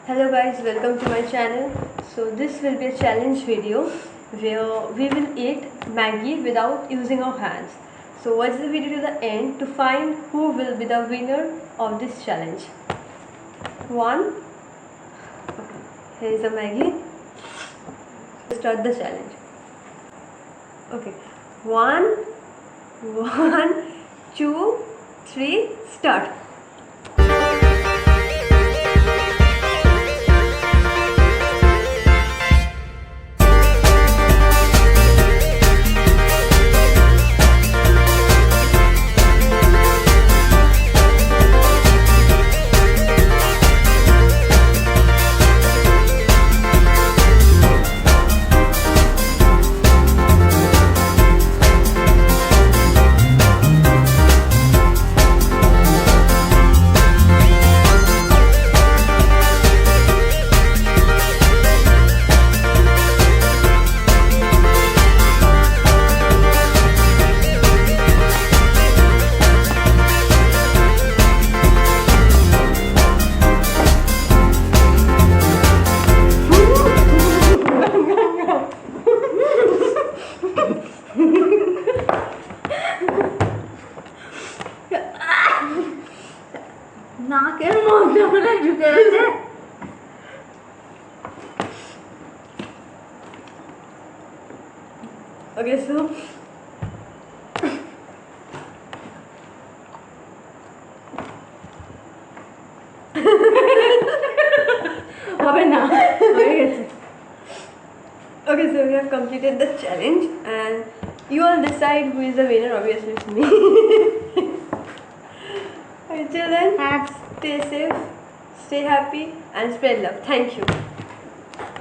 Hello guys, welcome to my channel. So this will be a challenge video where we will eat Maggie without using our hands. So watch the video to the end to find who will be the winner of this challenge. Here is a Maggie. Start the challenge. Okay, one, two, three, start. Okay, so okay, so we have completed the challenge and you all decide who is the winner. Obviously it's me. Until then, stay safe, stay happy and spread love. Thank you.